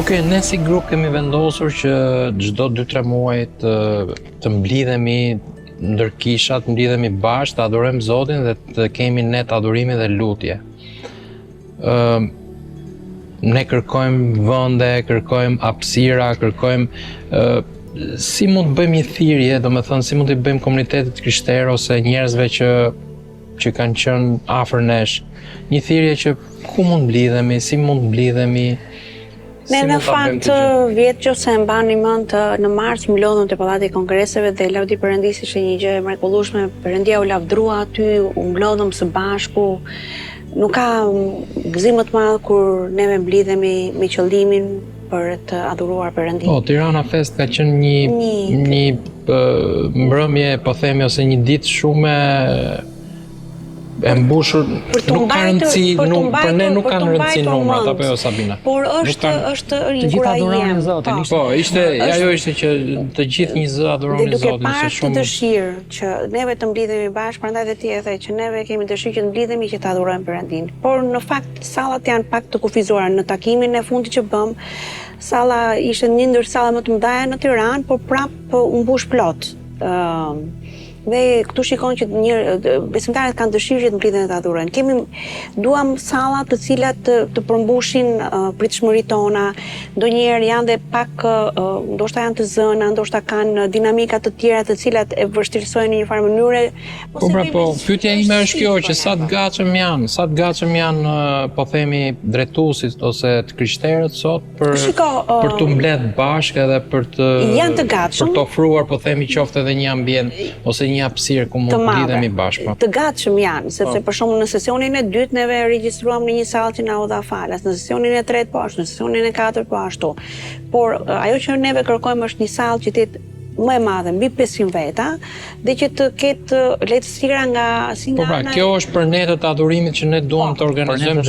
Okej, ne si grup kemi vendosur që çdo 2-3 muaj të mblidhemi ndër kishat, mblidhemi bashkë, të adhurojmë Zotin dhe të kemi net adhurimi dhe lutje. Ne kërkojmë vende, kërkojmë hapësira, kërkojmë si mund të bëjmë një thirrje, domethënë si mund të bëjmë komunitetit krishterë ose njerëzve që kanë qenë afër nesh, një thirrje që ku mund mblidhemi, si mund mblidhemi. Ne në fakt vjetë që se mbani mend në mars mblodhëm te pallati i kongreseve dhe lavdi Perëndis ishte një gjë e mrekullueshme. Perëndia u lavdrua aty, u mblodhëm së bashku. Nuk ka gëzim më të madh kur neve mblidhemi me qëllimin për të adhuruar Perëndin. Po, Tirana Fest ka qenë një mbrëmje, po themi, ose një ditë shumë e mbushur, nuk ka rëndësi, për ne nuk kanë rëndësi numrat, apo jo Sabina? Por është ringura jem. Po, ajo ishte që të gjithë një zë adhurojnë Zotin. Dhe duke parë këtë dëshirë që neve të mblidhemi bashkë, prandaj dhe ti e the që neve kemi dëshirë që të mblidhemi që të adhurojmë Perëndin. Por në fakt sallat janë pak të kufizuara. Në takimin e fundit që bëm, salla ishte një ndër sallat më të mëdha në Tiranë, por prapë u mbush plot. Dhe këtu shikon që besimtarët kanë dëshirë që të mblidhen dhe të adhurojnë. Duam salla të cilat të përmbushin pritshmëritë tona, ndonjëherë janë dhe pak, ndoshta janë të zëna, ndoshta kanë dinamika të tjera të cilat e vështirësojnë në një farë mënyre. Po, pyetja ime është kjo, që sa të gatshëm janë, po themi, drejtuesit ose të krishterët sot për të mbledh bashkë edhe për të ofruar, po themi, qoftë edhe një ambient ose një hapësirë ku mund të mblidhemi bashkë. Të gatshëm janë, sepse për shembull në sesionin e dytë neve regjistruam në një sallë që na u dha falas, në sesionin e tretë po ashtu, në sesionin e katërt po ashtu. Por ajo që neve kërkojmë është një sallë që të jetë më e madhe, mbi 500 veta, dhe që të ketë lehtësira nga ana. Kjo është për netët të adhurimit që ne duam të organizojmë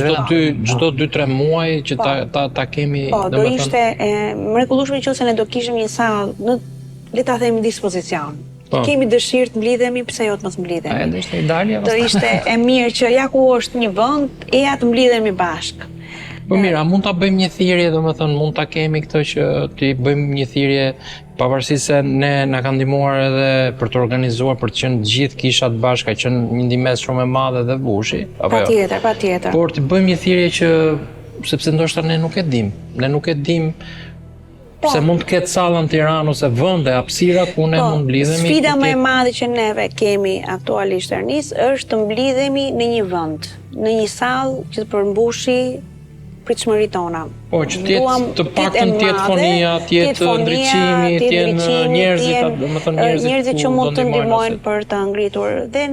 çdo 2-3 muaj që ta kemi. Po, do ishte mrekullueshme nëse ne do kishim një sallë le ta themi dispozicion. Kemi dëshirë të mblidhemi, pse jo të mos mblidhemi. Do ishte ideale. Do ishte e mirë që ja ku është një vend, eja të mblidhemi bashkë. Po mira, mund ta bëjmë një thirrje, domethënë mund ta kemi këtë që të bëjmë një thirrje, pavarësisht se ne na kanë ndihmuar edhe për të organizuar, për të qenë të gjithë kishat bashkë, ka qenë një ndihmë shumë e madhe dhe bushi, apo jo? Patjetër. Por të bëjmë një thirrje që sepse ndoshta ne nuk e dim. Se mund të ketë salla në Tiranë ose vende, hapësira ku ne mund mblidhemi. Sfida më e madhe që neve kemi aktualisht është të mblidhemi në një vend, në një sallë që të përmbushi pritshmëritë tona. Po, që të paktën të jetë fonia, të jetë ndriçimi, të jenë njerëzit që mund të ndihmojnë për të ngritur. Dhe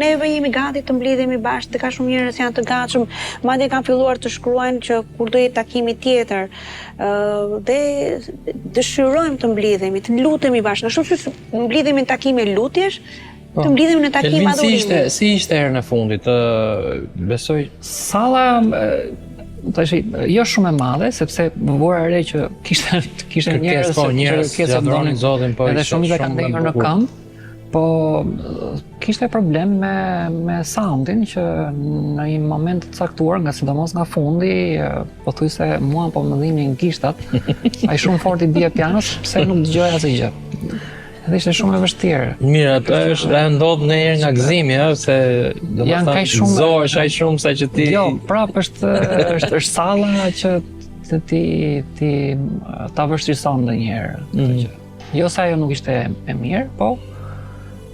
neve jemi gati të mblidhemi bashkë, dhe ka shumë njerëz janë të gatshëm, madje kanë filluar të shkruajnë që kur do jetë takimi tjetër, dhe dëshirojmë të mblidhemi, të lutemi bashkë. Në shumë që mblidhemi në takime lutjesh, të mblidhemi në takime adhurimi. Si ishte herën e fundit? Besoj salla jo shumë e madhe, sepse më vura re që kishte njerëz që adhuronin Zotin, po edhe shumica kanë ndenjur në këmbë, po kishte problem me soundin që në një moment të caktuar, sidomos nga fundi, pothuajse mua po më dhinin gishtat, ai shumë fort i bie pianos, pse nuk dëgjoja asgjë. Edhe ishte shumë e vështirë. Mirë, atë ndodh ndonjëherë nga gëzimi, se janë kaq shumë zohesh aq shumë sa që ti. Jo, prapë është salla që ti ta vështirëson ndonjëherë. Jo se ajo nuk ishte e mirë, po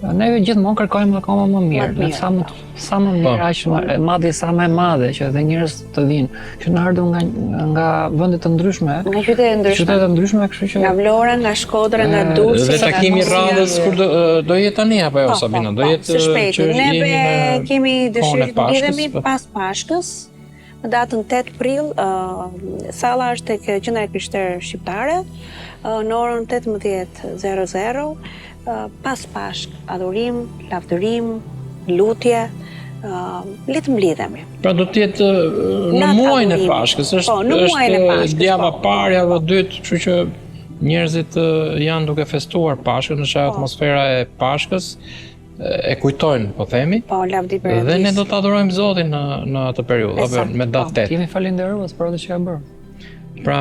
ne gjithmonë kërkojmë akoma më mirë, sa më mirë, aq madje sa më e madhe që edhe njerëz të vinë, që na ardhur nga vende të ndryshme, nga qytete të ndryshme, kështu që nga Vlora, nga Shkodra, nga Durrësi. Dhe takimi i radhës kur do jetë tani apo jo, Sabina? Do jetë që neve kemi dëshirë të mblidhemi pas Pashkës, në datën 8 prill, salla është tek Qendra Krishtere Shqiptare, në orën 18:00. Pas Pashkë, adhurim, lavdërim, lutje, le të mblidhemi. Pra do të jetë në muajin e Pashkës, është djava parë, java dytë, kështu që njerëzit janë duke festuar Pashkën, është atmosfera e Pashkës, e kujtojnë, po themi. Po, lavdi Perëndis. Dhe ne do të adhurojmë Zotin në atë periudhë, me datë 8. Jemi falënderues për atë që ka bërë. Pra,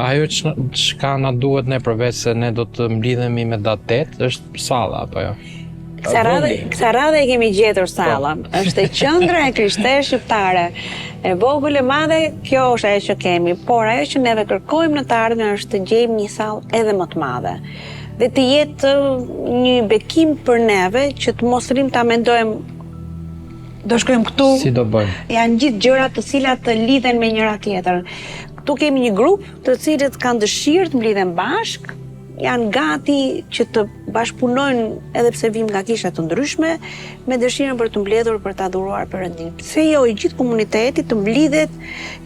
ajo çka na duhet ne përveç se ne do të mblidhemi me datë 8 është salla apo jo? Kësa radhe e kemi gjetur salla, është e qendra e krishterë shqiptare, e vogël e madhe, kjo është ajo që kemi, por ajo që neve kërkojmë në të ardhmen është të gjejmë një sallë edhe më të madhe. Dhe të jetë një bekim për neve që të mos rrim ta mendojmë do shkojmë këtu. Si do bëjmë? Janë gjithë gjërat të cilat të lidhen me njëra tjetrën. Këtu kemi një grup të cilët kanë dëshirë të mblidhen bashkë, janë gati që të bashkëpunojnë edhe pse vim nga kisha të ndryshme me dëshirën për të mbledhur për të adhuruar Perëndin. Pse jo i gjithë komuniteti të mblidhet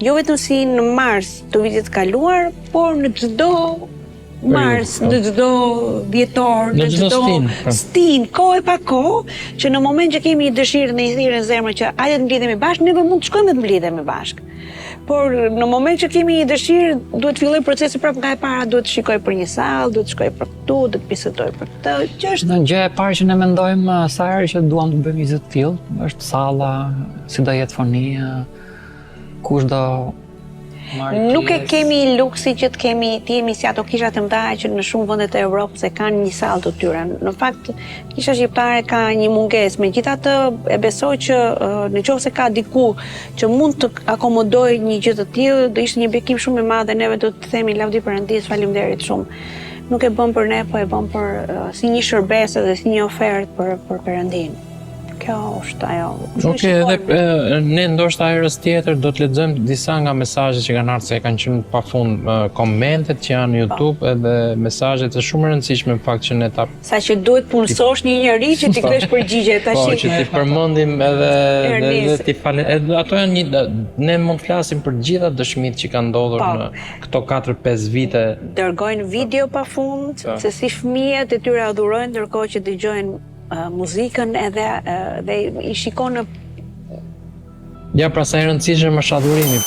jo vetëm si në mars të vitit kaluar, por në çdo mars, në çdo dhjetor, në çdo stin, kohë pa kohë, që në moment që kemi një dëshirë në një thirrje në zemër që hajde të mblidhemi bashkë, neve mund të shkojmë të mblidhemi bashkë. Por në moment që kemi një dëshirë, duhet filloj procesi prapë nga e para, duhet të shikoj për një sallë, duhet të shkoj për këtu, duhet të bisedoj për këtë, që është... Në gjë e parë që ne mendojmë sa herë që duam të bëjmë një zë të tillë, është salla, si do jetë fonia, kush do marrë pjesë. Nuk e kemi luksi që të jemi si ato kisha të mëdha që në shumë vendet e Evropës e kanë një sallë të tyre. Në fakt, kisha shqiptare ka një mungesë. Megjithatë, e besoj që nëse ka diku që mund të akomodojë një gjë të tillë, do ishte një bekim shumë i madh dhe neve do të themi lavdi Perëndis, faleminderit shumë. Nuk e bën për ne, po e bën për si një shërbes dhe si një ofertë për Perëndin. Kjo është ajo. Okej, edhe ne ndoshta herës tjetër do të lexojmë disa nga mesazhet që kanë ardhur, se kanë qenë pafund komentet që janë në YouTube edhe mesazhet e shumë rëndësishme në fakt që ne ta saqë duhet punësosh një njerëz që t'i kesh përgjigje tash. Po, që ti përmendim edhe ti falem. Ato janë ne mund të flasim për gjitha dëshmitë që kanë ndodhur në këto 4-5 vite. Dërgojnë video pafund se si fëmijët e tyre adhurojnë ndërkohë që dëgjojnë muzikën edhe i shikon në... Ja, pra sa e rëndësishme është adhurimi.